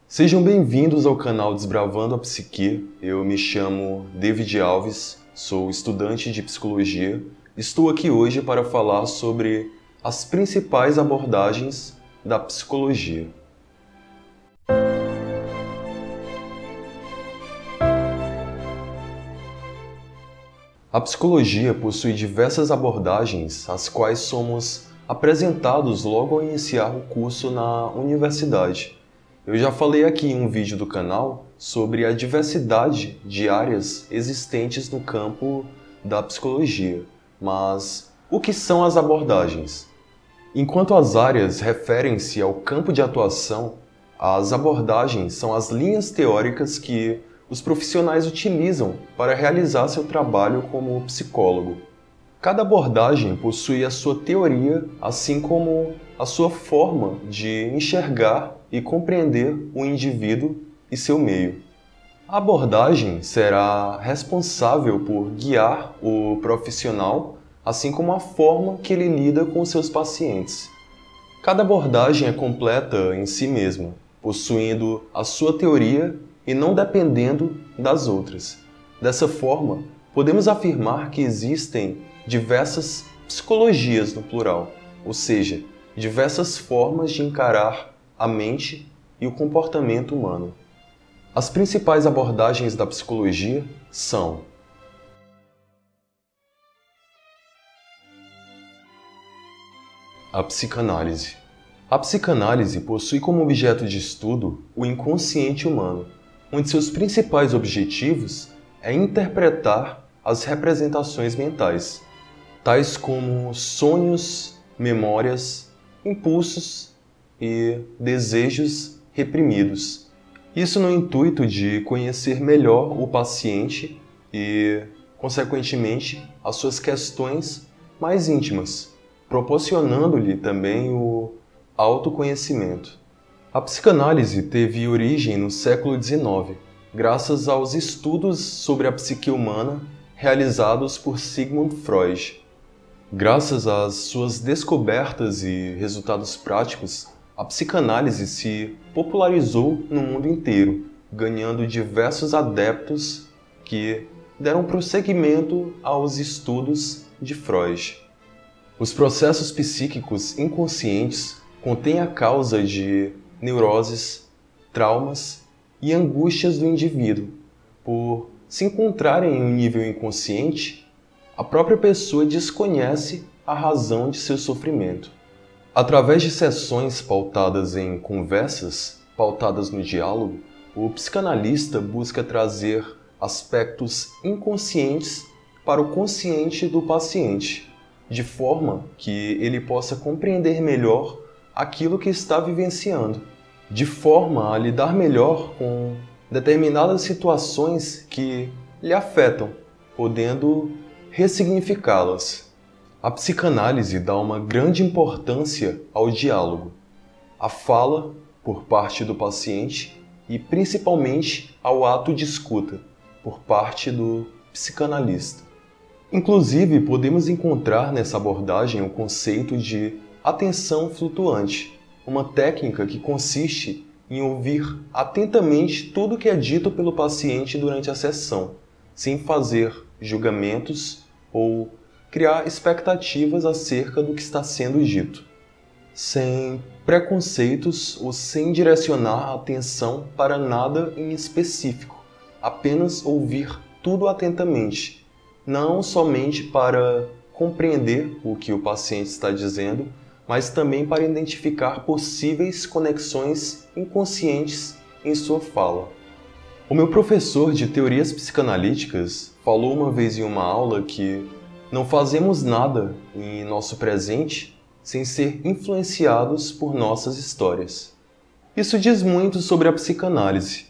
Sejam bem-vindos ao canal Desbravando a Psique. Eu me chamo David Alves, sou estudante de psicologia. Estou aqui hoje para falar sobre as principais abordagens da psicologia. A psicologia possui diversas abordagens, às quais somos apresentados logo ao iniciar o curso na universidade. Eu já falei aqui em um vídeo do canal sobre a diversidade de áreas existentes no campo da psicologia, mas o que são as abordagens? Enquanto as áreas referem-se ao campo de atuação, as abordagens são as linhas teóricas que os profissionais utilizam para realizar seu trabalho como psicólogo. Cada abordagem possui a sua teoria, assim como a sua forma de enxergar e compreender o indivíduo e seu meio. A abordagem será responsável por guiar o profissional, assim como a forma que ele lida com seus pacientes. Cada abordagem é completa em si mesma, possuindo a sua teoria e não dependendo das outras. Dessa forma, podemos afirmar que existem diversas psicologias no plural, ou seja, diversas formas de encarar a mente e o comportamento humano. As principais abordagens da psicologia são: a psicanálise. A psicanálise possui como objeto de estudo o inconsciente humano, onde seus principais objetivos é interpretar as representações mentais, tais como sonhos, memórias, impulsos e desejos reprimidos. Isso no intuito de conhecer melhor o paciente e, consequentemente, as suas questões mais íntimas, proporcionando-lhe também o autoconhecimento. A psicanálise teve origem no século XIX, graças aos estudos sobre a psique humana realizados por Sigmund Freud. Graças às suas descobertas e resultados práticos, a psicanálise se popularizou no mundo inteiro, ganhando diversos adeptos que deram prosseguimento aos estudos de Freud. Os processos psíquicos inconscientes contêm a causa de neuroses, traumas e angústias do indivíduo. Por se encontrarem em um nível inconsciente, a própria pessoa desconhece a razão de seu sofrimento. Através de sessões pautadas em conversas, pautadas no diálogo, o psicanalista busca trazer aspectos inconscientes para o consciente do paciente, de forma que ele possa compreender melhor aquilo que está vivenciando, de forma a lidar melhor com determinadas situações que lhe afetam, podendo ressignificá-las. A psicanálise dá uma grande importância ao diálogo, à fala por parte do paciente e principalmente ao ato de escuta por parte do psicanalista. Inclusive, podemos encontrar nessa abordagem o conceito de atenção flutuante, uma técnica que consiste em ouvir atentamente tudo que é dito pelo paciente durante a sessão, sem fazer julgamentos ou criar expectativas acerca do que está sendo dito, sem preconceitos ou sem direcionar a atenção para nada em específico, apenas ouvir tudo atentamente, não somente para compreender o que o paciente está dizendo, mas também para identificar possíveis conexões inconscientes em sua fala. O meu professor de teorias psicanalíticas falou uma vez em uma aula que não fazemos nada em nosso presente sem ser influenciados por nossas histórias. Isso diz muito sobre a psicanálise.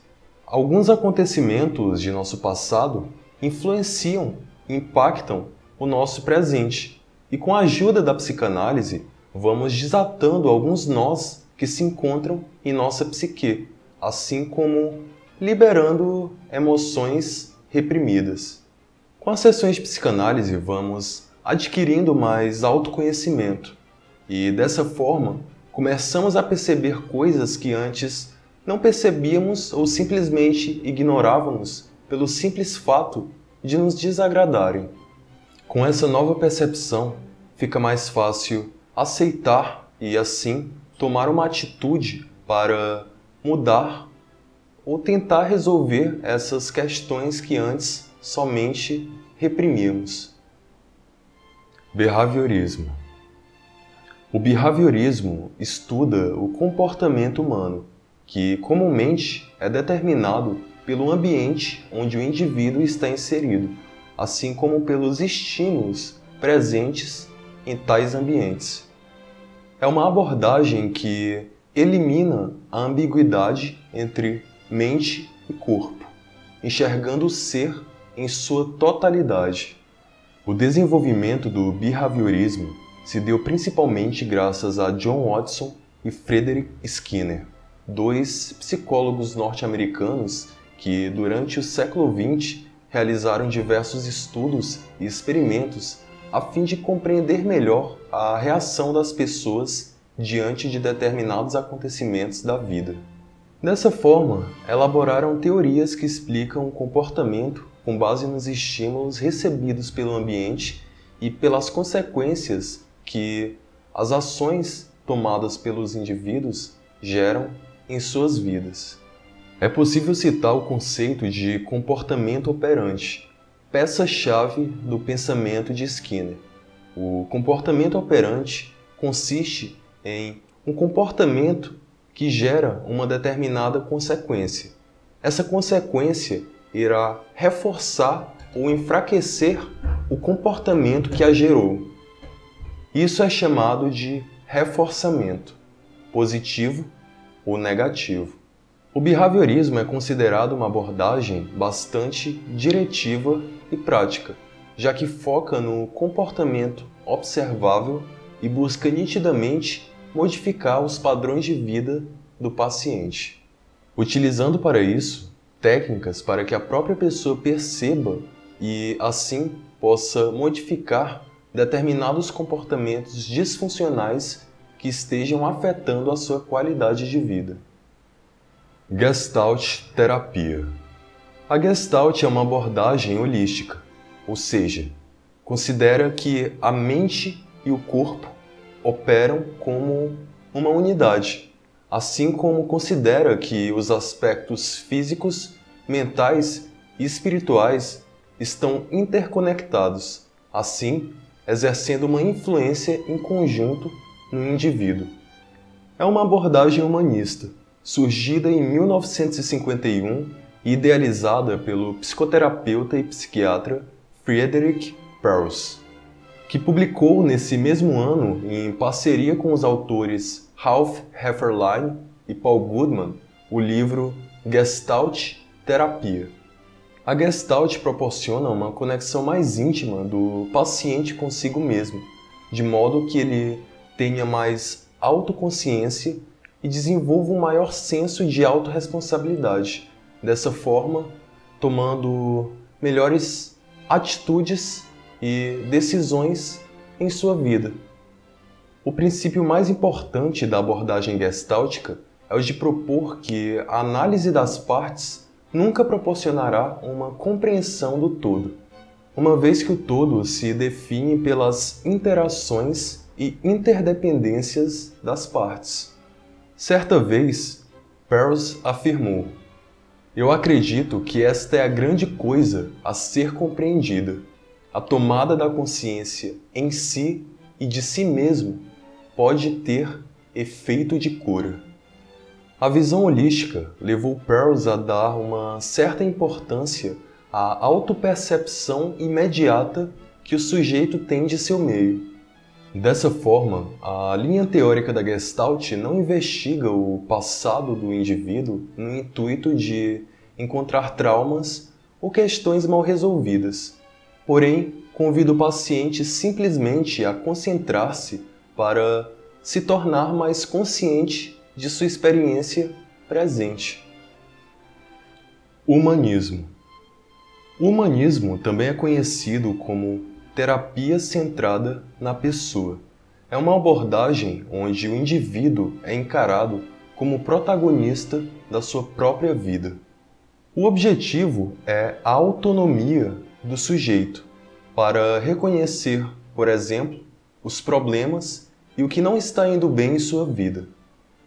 Alguns acontecimentos de nosso passado influenciam e impactam o nosso presente, e com a ajuda da psicanálise, vamos desatando alguns nós que se encontram em nossa psique, assim como liberando emoções reprimidas. Com as sessões de psicanálise, vamos adquirindo mais autoconhecimento e, dessa forma, começamos a perceber coisas que antes não percebíamos ou simplesmente ignorávamos pelo simples fato de nos desagradarem. Com essa nova percepção, fica mais fácil aceitar e, assim, tomar uma atitude para mudar ou tentar resolver essas questões que antes somente reprimíamos. Behaviorismo. O behaviorismo estuda o comportamento humano, que comumente é determinado pelo ambiente onde o indivíduo está inserido, assim como pelos estímulos presentes em tais ambientes. É uma abordagem que elimina a ambiguidade entre mente e corpo, enxergando o ser em sua totalidade. O desenvolvimento do behaviorismo se deu principalmente graças a John Watson e Frederick Skinner, dois psicólogos norte-americanos que, durante o século XX, realizaram diversos estudos e experimentos a fim de compreender melhor a reação das pessoas diante de determinados acontecimentos da vida. Dessa forma, elaboraram teorias que explicam o comportamento com base nos estímulos recebidos pelo ambiente e pelas consequências que as ações tomadas pelos indivíduos geram em suas vidas. É possível citar o conceito de comportamento operante, peça-chave do pensamento de Skinner. O comportamento operante consiste em um comportamento que gera uma determinada consequência. Essa consequência irá reforçar ou enfraquecer o comportamento que a gerou. Isso é chamado de reforçamento, positivo ou negativo. O behaviorismo é considerado uma abordagem bastante diretiva e prática, já que foca no comportamento observável e busca nitidamente modificar os padrões de vida do paciente, utilizando para isso técnicas para que a própria pessoa perceba e, assim, possa modificar determinados comportamentos disfuncionais que estejam afetando a sua qualidade de vida. Gestalt terapia. A Gestalt é uma abordagem holística, ou seja, considera que a mente e o corpo operam como uma unidade, assim como considera que os aspectos físicos, mentais e espirituais estão interconectados, assim exercendo uma influência em conjunto no indivíduo. É uma abordagem humanista, surgida em 1951 e idealizada pelo psicoterapeuta e psiquiatra Friedrich Perls, que publicou nesse mesmo ano, em parceria com os autores Ralph Hefferlein e Paul Goodman, o livro Gestalt Terapia. A Gestalt proporciona uma conexão mais íntima do paciente consigo mesmo, de modo que ele tenha mais autoconsciência e desenvolva um maior senso de autorresponsabilidade, dessa forma tomando melhores atitudes e decisões em sua vida. O princípio mais importante da abordagem gestáltica é o de propor que a análise das partes nunca proporcionará uma compreensão do todo, uma vez que o todo se define pelas interações e interdependências das partes. Certa vez, Perls afirmou: "Eu acredito que esta é a grande coisa a ser compreendida. A tomada da consciência em si e de si mesmo pode ter efeito de cura." A visão holística levou Perls a dar uma certa importância à autopercepção imediata que o sujeito tem de seu meio. Dessa forma, a linha teórica da Gestalt não investiga o passado do indivíduo no intuito de encontrar traumas ou questões mal resolvidas, porém convida o paciente simplesmente a concentrar-se para se tornar mais consciente de sua experiência presente. Humanismo. O humanismo também é conhecido como terapia centrada na pessoa. É uma abordagem onde o indivíduo é encarado como protagonista da sua própria vida. O objetivo é a autonomia do sujeito para reconhecer, por exemplo, os problemas e o que não está indo bem em sua vida.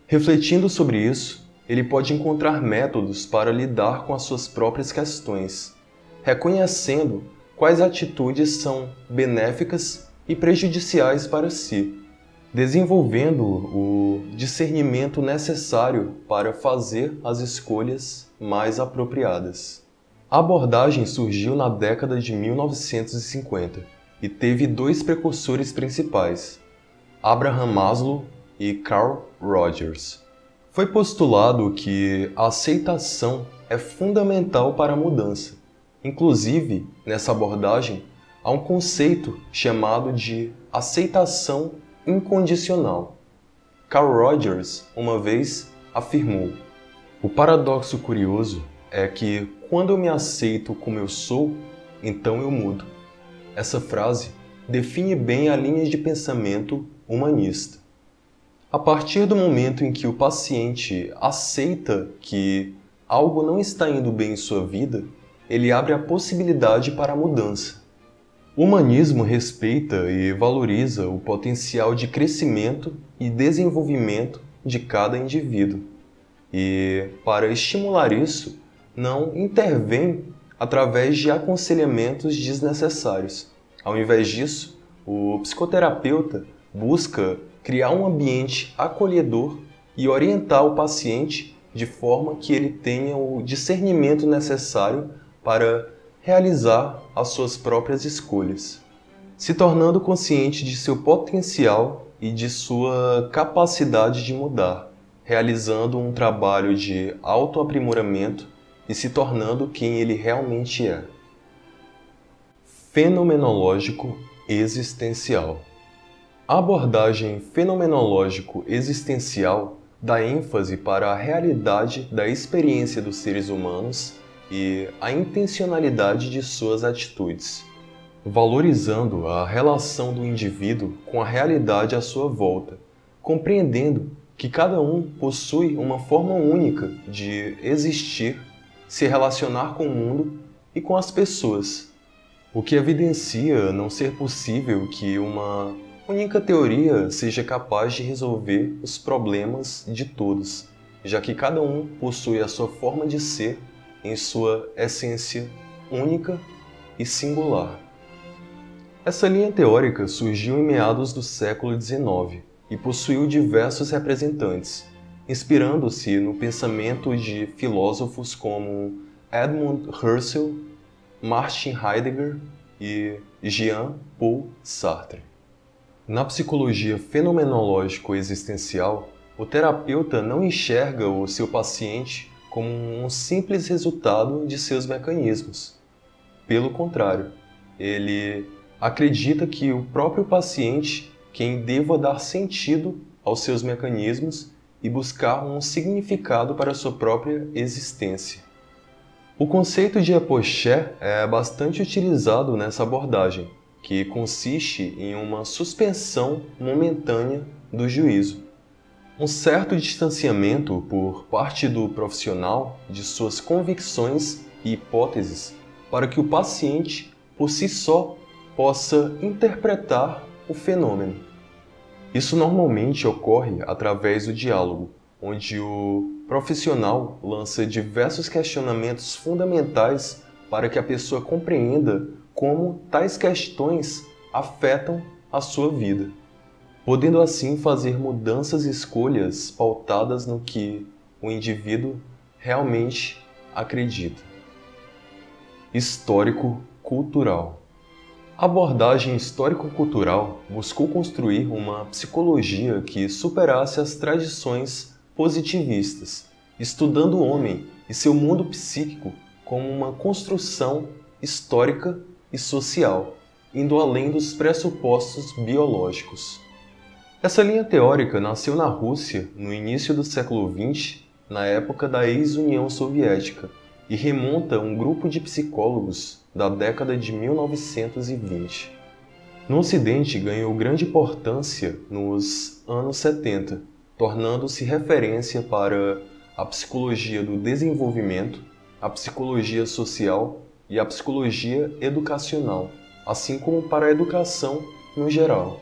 Refletindo sobre isso, ele pode encontrar métodos para lidar com as suas próprias questões, reconhecendo quais atitudes são benéficas e prejudiciais para si, desenvolvendo o discernimento necessário para fazer as escolhas mais apropriadas. A abordagem surgiu na década de 1950 e teve dois precursores principais, Abraham Maslow e Carl Rogers. Foi postulado que a aceitação é fundamental para a mudança. Inclusive, nessa abordagem, há um conceito chamado de aceitação incondicional. Carl Rogers, uma vez, afirmou: "O paradoxo curioso é que, quando eu me aceito como eu sou, então eu mudo." Essa frase define bem a linha de pensamento humanista. A partir do momento em que o paciente aceita que algo não está indo bem em sua vida, ele abre a possibilidade para a mudança. O humanismo respeita e valoriza o potencial de crescimento e desenvolvimento de cada indivíduo. E, para estimular isso, não intervém através de aconselhamentos desnecessários. Ao invés disso, o psicoterapeuta busca criar um ambiente acolhedor e orientar o paciente de forma que ele tenha o discernimento necessário para realizar as suas próprias escolhas, se tornando consciente de seu potencial e de sua capacidade de mudar, realizando um trabalho de autoaprimoramento e se tornando quem ele realmente é. Fenomenológico existencial. A abordagem fenomenológico-existencial dá ênfase para a realidade da experiência dos seres humanos e a intencionalidade de suas atitudes, valorizando a relação do indivíduo com a realidade à sua volta, compreendendo que cada um possui uma forma única de existir, se relacionar com o mundo e com as pessoas, o que evidencia não ser possível que uma única teoria seja capaz de resolver os problemas de todos, já que cada um possui a sua forma de ser em sua essência única e singular. Essa linha teórica surgiu em meados do século XIX e possuiu diversos representantes, inspirando-se no pensamento de filósofos como Edmund Husserl, Martin Heidegger e Jean-Paul Sartre. Na psicologia fenomenológico-existencial, o terapeuta não enxerga o seu paciente como um simples resultado de seus mecanismos. Pelo contrário, ele acredita que o próprio paciente quem deva dar sentido aos seus mecanismos e buscar um significado para a sua própria existência. O conceito de epoché é bastante utilizado nessa abordagem, que consiste em uma suspensão momentânea do juízo. Um certo distanciamento por parte do profissional de suas convicções e hipóteses para que o paciente, por si só, possa interpretar o fenômeno. Isso normalmente ocorre através do diálogo, onde o profissional lança diversos questionamentos fundamentais para que a pessoa compreenda como tais questões afetam a sua vida, podendo assim fazer mudanças e escolhas pautadas no que o indivíduo realmente acredita. Histórico-cultural. A abordagem histórico-cultural buscou construir uma psicologia que superasse as tradições positivistas, estudando o homem e seu mundo psíquico como uma construção histórica e social, indo além dos pressupostos biológicos. Essa linha teórica nasceu na Rússia no início do século XX, na época da ex-União Soviética, e remonta a um grupo de psicólogos da década de 1920. No Ocidente ganhou grande importância nos anos 70, tornando-se referência para a psicologia do desenvolvimento, a psicologia social e a psicologia educacional, assim como para a educação no geral.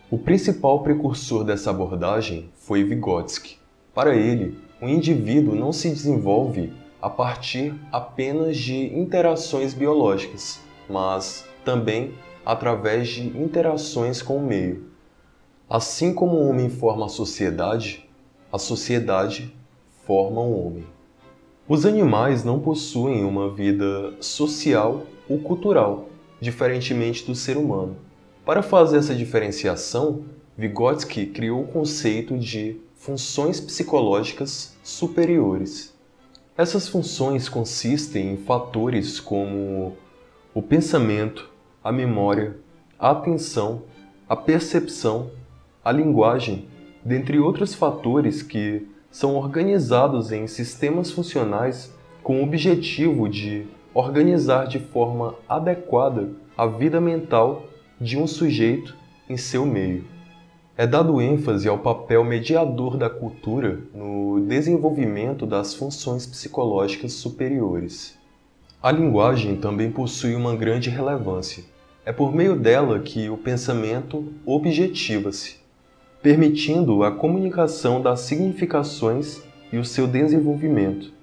O principal precursor dessa abordagem foi Vygotsky. Para ele, o indivíduo não se desenvolve a partir apenas de interações biológicas, mas também através de interações com o meio. Assim como o homem forma a sociedade forma o homem. Os animais não possuem uma vida social ou cultural, diferentemente do ser humano. Para fazer essa diferenciação, Vygotsky criou o conceito de funções psicológicas superiores. Essas funções consistem em fatores como o pensamento, a memória, a atenção, a percepção, a linguagem, dentre outros fatores que são organizados em sistemas funcionais com o objetivo de organizar de forma adequada a vida mental de um sujeito em seu meio. É dado ênfase ao papel mediador da cultura no desenvolvimento das funções psicológicas superiores. A linguagem também possui uma grande relevância. É por meio dela que o pensamento objetiva-se, permitindo a comunicação das significações e o seu desenvolvimento.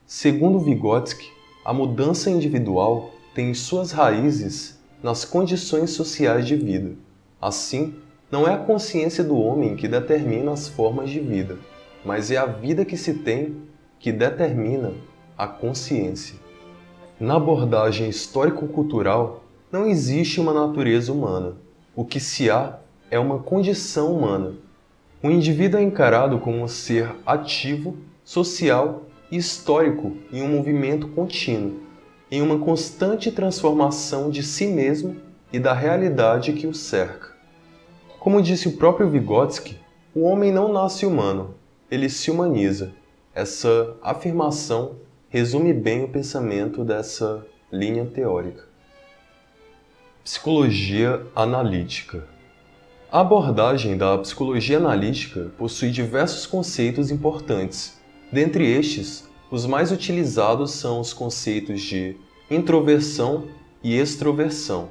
Segundo Vygotsky, a mudança individual tem suas raízes nas condições sociais de vida. Assim, não é a consciência do homem que determina as formas de vida, mas é a vida que se tem que determina a consciência. Na abordagem histórico-cultural, não existe uma natureza humana. O que se há é uma condição humana. O indivíduo é encarado como um ser ativo, social e histórico em um movimento contínuo, em uma constante transformação de si mesmo e da realidade que o cerca. Como disse o próprio Vygotsky, o homem não nasce humano, ele se humaniza. Essa afirmação resume bem o pensamento dessa linha teórica. Psicologia analítica. A abordagem da psicologia analítica possui diversos conceitos importantes. Dentre estes, os mais utilizados são os conceitos de introversão e extroversão.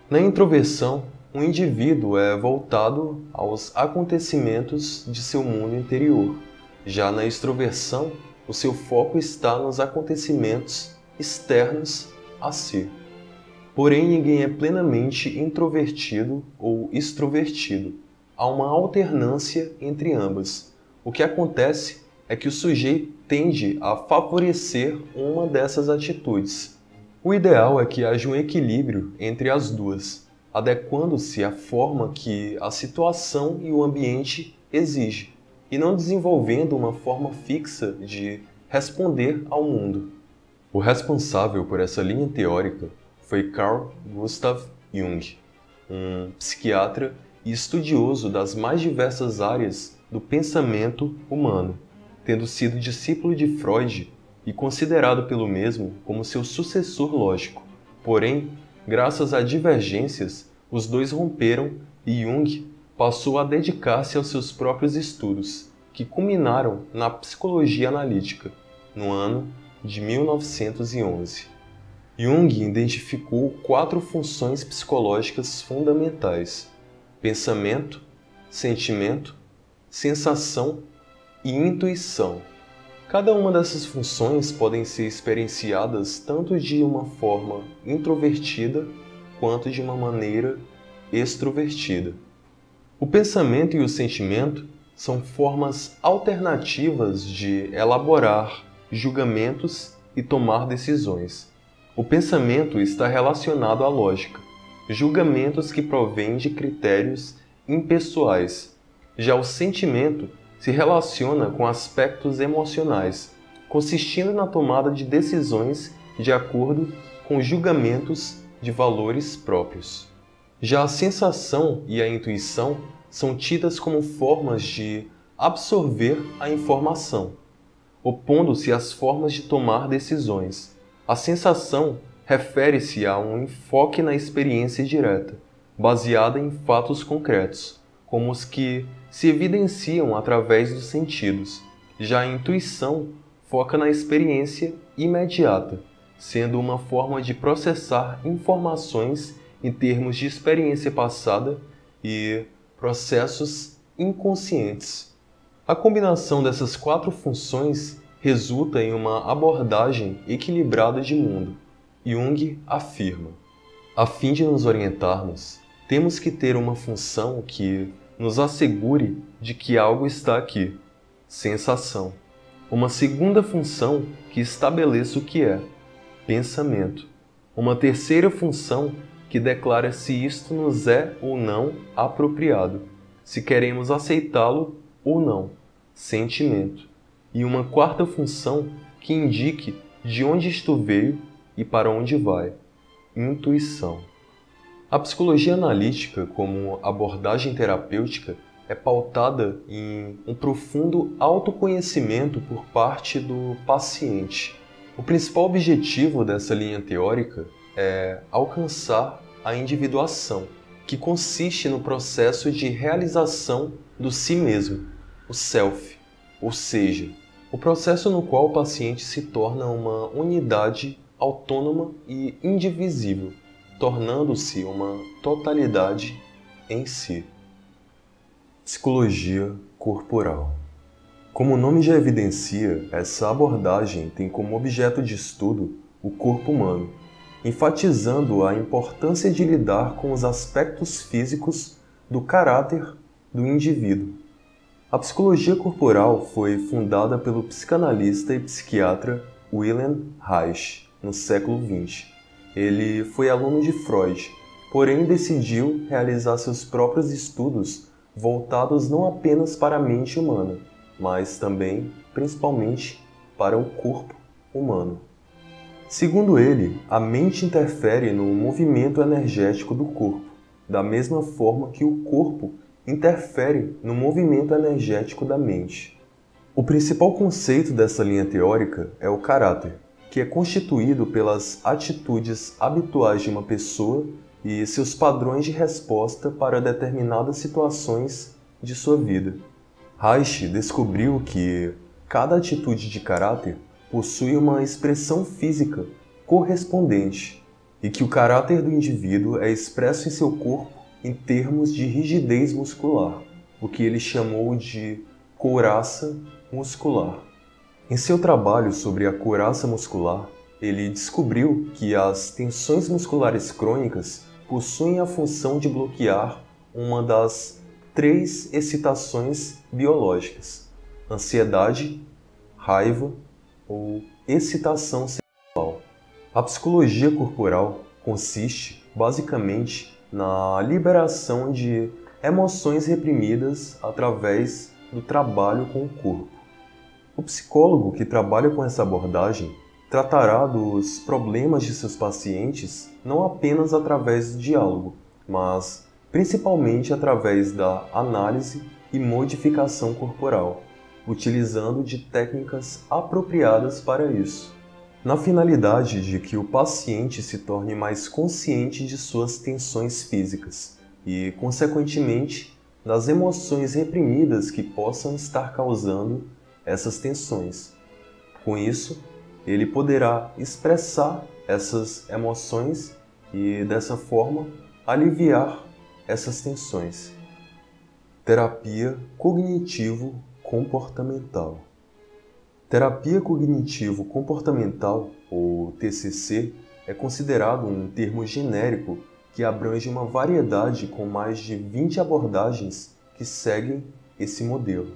Na introversão, o indivíduo é voltado aos acontecimentos de seu mundo interior. Já na extroversão, o seu foco está nos acontecimentos externos a si. Porém, ninguém é plenamente introvertido ou extrovertido. Há uma alternância entre ambas. O que acontece é que o sujeito tende a favorecer uma dessas atitudes. O ideal é que haja um equilíbrio entre as duas, adequando-se à forma que a situação e o ambiente exigem, e não desenvolvendo uma forma fixa de responder ao mundo. O responsável por essa linha teórica foi Carl Gustav Jung, um psiquiatra e estudioso das mais diversas áreas do pensamento humano, tendo sido discípulo de Freud e considerado pelo mesmo como seu sucessor lógico. Porém, graças a divergências, os dois romperam e Jung passou a dedicar-se aos seus próprios estudos, que culminaram na psicologia analítica, no ano de 1911. Jung identificou 4 funções psicológicas fundamentais: pensamento, sentimento, sensação e intuição. Cada uma dessas funções podem ser experienciadas tanto de uma forma introvertida quanto de uma maneira extrovertida. O pensamento e o sentimento são formas alternativas de elaborar julgamentos e tomar decisões. O pensamento está relacionado à lógica, julgamentos que provêm de critérios impessoais. Já o sentimento se relaciona com aspectos emocionais, consistindo na tomada de decisões de acordo com julgamentos de valores próprios. Já a sensação e a intuição são tidas como formas de absorver a informação, opondo-se às formas de tomar decisões. A sensação refere-se a um enfoque na experiência direta, baseada em fatos concretos. como os que se evidenciam através dos sentidos. Já a intuição foca na experiência imediata, sendo uma forma de processar informações em termos de experiência passada e processos inconscientes. A combinação dessas 4 funções resulta em uma abordagem equilibrada de mundo. Jung afirma: a fim de nos orientarmos, temos que ter uma função que nos assegure de que algo está aqui, sensação. Uma segunda função que estabeleça o que é, pensamento. Uma terceira função que declara se isto nos é ou não apropriado, se queremos aceitá-lo ou não, sentimento. E uma quarta função que indique de onde isto veio e para onde vai, intuição. A psicologia analítica, como abordagem terapêutica, é pautada em um profundo autoconhecimento por parte do paciente. O principal objetivo dessa linha teórica é alcançar a individuação, que consiste no processo de realização do si mesmo, o self, ou seja, o processo no qual o paciente se torna uma unidade autônoma e indivisível, tornando-se uma totalidade em si. Psicologia corporal. Como o nome já evidencia, essa abordagem tem como objeto de estudo o corpo humano, enfatizando a importância de lidar com os aspectos físicos do caráter do indivíduo. A psicologia corporal foi fundada pelo psicanalista e psiquiatra Wilhelm Reich no século XX. Ele foi aluno de Freud, porém decidiu realizar seus próprios estudos voltados não apenas para a mente humana, mas também, principalmente, para o corpo humano. Segundo ele, a mente interfere no movimento energético do corpo, da mesma forma que o corpo interfere no movimento energético da mente. O principal conceito dessa linha teórica é o caráter, que é constituído pelas atitudes habituais de uma pessoa e seus padrões de resposta para determinadas situações de sua vida. Reich descobriu que cada atitude de caráter possui uma expressão física correspondente e que o caráter do indivíduo é expresso em seu corpo em termos de rigidez muscular, o que ele chamou de couraça muscular. Em seu trabalho sobre a couraça muscular, ele descobriu que as tensões musculares crônicas possuem a função de bloquear uma das 3 excitações biológicas: ansiedade, raiva ou excitação sexual. A psicologia corporal consiste, basicamente, na liberação de emoções reprimidas através do trabalho com o corpo. O psicólogo que trabalha com essa abordagem tratará dos problemas de seus pacientes não apenas através do diálogo, mas principalmente através da análise e modificação corporal, utilizando de técnicas apropriadas para isso, na finalidade de que o paciente se torne mais consciente de suas tensões físicas e, consequentemente, das emoções reprimidas que possam estar causando essas tensões. Com isso, ele poderá expressar essas emoções e, dessa forma, aliviar essas tensões. Terapia cognitivo-comportamental. Terapia cognitivo-comportamental, ou TCC, é considerado um termo genérico que abrange uma variedade com mais de 20 abordagens que seguem esse modelo.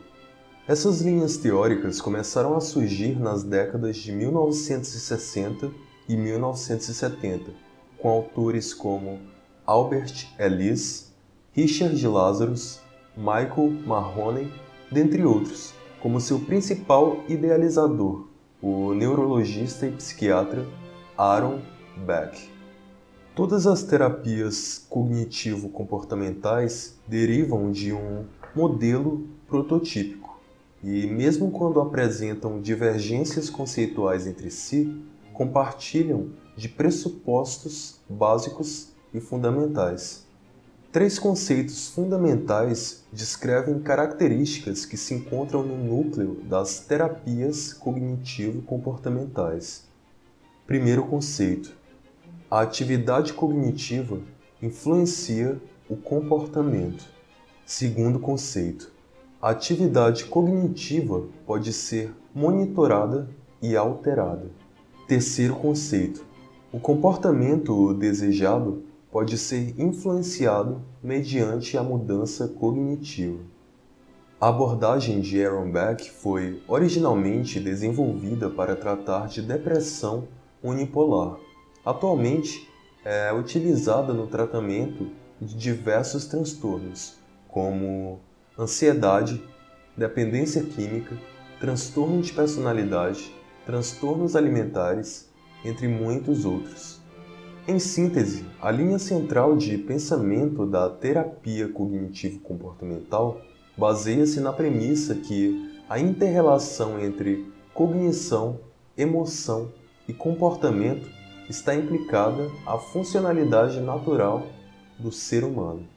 Essas linhas teóricas começaram a surgir nas décadas de 1960 e 1970, com autores como Albert Ellis, Richard Lazarus, Michael Mahoney, dentre outros, como seu principal idealizador, o neurologista e psiquiatra Aaron Beck. Todas as terapias cognitivo-comportamentais derivam de um modelo prototípico e, mesmo quando apresentam divergências conceituais entre si, compartilham de pressupostos básicos e fundamentais. Três conceitos fundamentais descrevem características que se encontram no núcleo das terapias cognitivo-comportamentais. Primeiro conceito: a atividade cognitiva influencia o comportamento. Segundo conceito: a atividade cognitiva pode ser monitorada e alterada. Terceiro conceito: o comportamento desejado pode ser influenciado mediante a mudança cognitiva. A abordagem de Aaron Beck foi originalmente desenvolvida para tratar de depressão unipolar. Atualmente, é utilizada no tratamento de diversos transtornos, como ansiedade, dependência química, transtorno de personalidade, transtornos alimentares, entre muitos outros. Em síntese, a linha central de pensamento da terapia cognitivo-comportamental baseia-se na premissa que a inter-relação entre cognição, emoção e comportamento está implicada à funcionalidade natural do ser humano.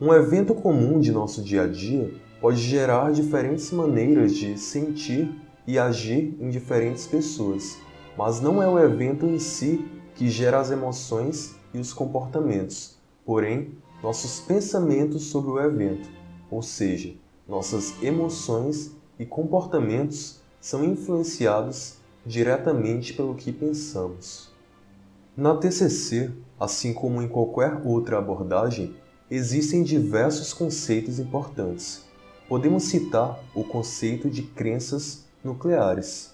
Um evento comum de nosso dia a dia pode gerar diferentes maneiras de sentir e agir em diferentes pessoas, mas não é o evento em si que gera as emoções e os comportamentos, porém, nossos pensamentos sobre o evento, ou seja, nossas emoções e comportamentos são influenciados diretamente pelo que pensamos. Na TCC, assim como em qualquer outra abordagem, existem diversos conceitos importantes. Podemos citar o conceito de crenças nucleares.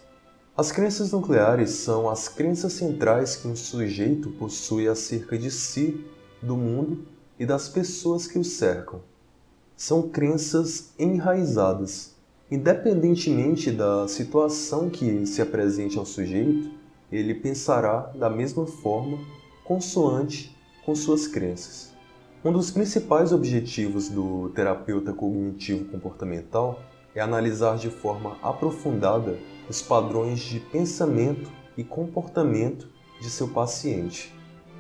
As crenças nucleares são as crenças centrais que um sujeito possui acerca de si, do mundo e das pessoas que o cercam. São crenças enraizadas. Independentemente da situação que se apresente ao sujeito, ele pensará da mesma forma, consoante com suas crenças. Um dos principais objetivos do terapeuta cognitivo-comportamental é analisar de forma aprofundada os padrões de pensamento e comportamento de seu paciente,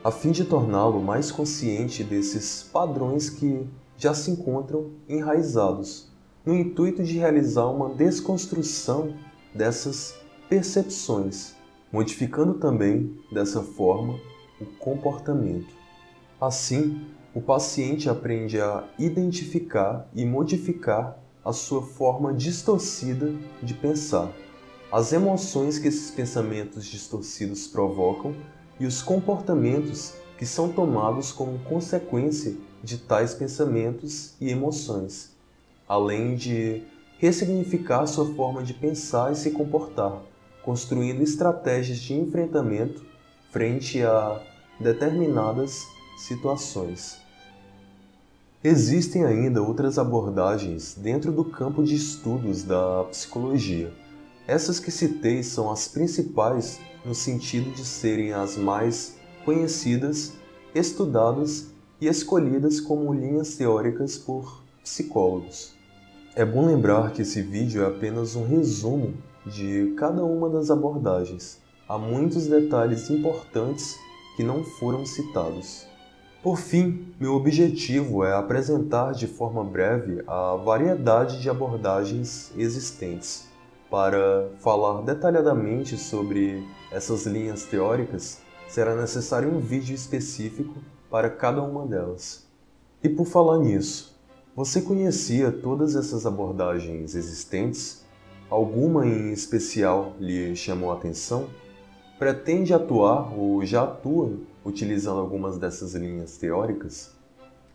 a fim de torná-lo mais consciente desses padrões que já se encontram enraizados, no intuito de realizar uma desconstrução dessas percepções, modificando também, dessa forma, o comportamento. Assim, o paciente aprende a identificar e modificar a sua forma distorcida de pensar, as emoções que esses pensamentos distorcidos provocam e os comportamentos que são tomados como consequência de tais pensamentos e emoções, além de ressignificar sua forma de pensar e se comportar, construindo estratégias de enfrentamento frente a determinadas situações. Existem ainda outras abordagens dentro do campo de estudos da psicologia. Essas que citei são as principais no sentido de serem as mais conhecidas, estudadas e escolhidas como linhas teóricas por psicólogos. É bom lembrar que esse vídeo é apenas um resumo de cada uma das abordagens. Há muitos detalhes importantes que não foram citados. Por fim, meu objetivo é apresentar de forma breve a variedade de abordagens existentes. Para falar detalhadamente sobre essas linhas teóricas, será necessário um vídeo específico para cada uma delas. E por falar nisso, você conhecia todas essas abordagens existentes? Alguma em especial lhe chamou a atenção? Pretende atuar ou já atua utilizando algumas dessas linhas teóricas?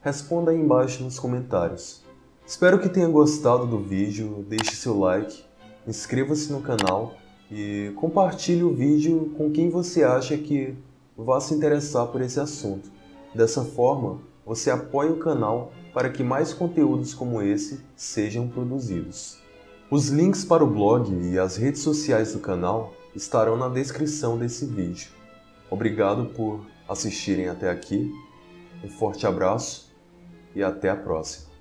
Responda aí embaixo nos comentários. Espero que tenha gostado do vídeo, deixe seu like, inscreva-se no canal e compartilhe o vídeo com quem você acha que vá se interessar por esse assunto. Dessa forma, você apoia o canal para que mais conteúdos como esse sejam produzidos. Os links para o blog e as redes sociais do canal estarão na descrição desse vídeo. Obrigado por assistirem até aqui, um forte abraço e até a próxima.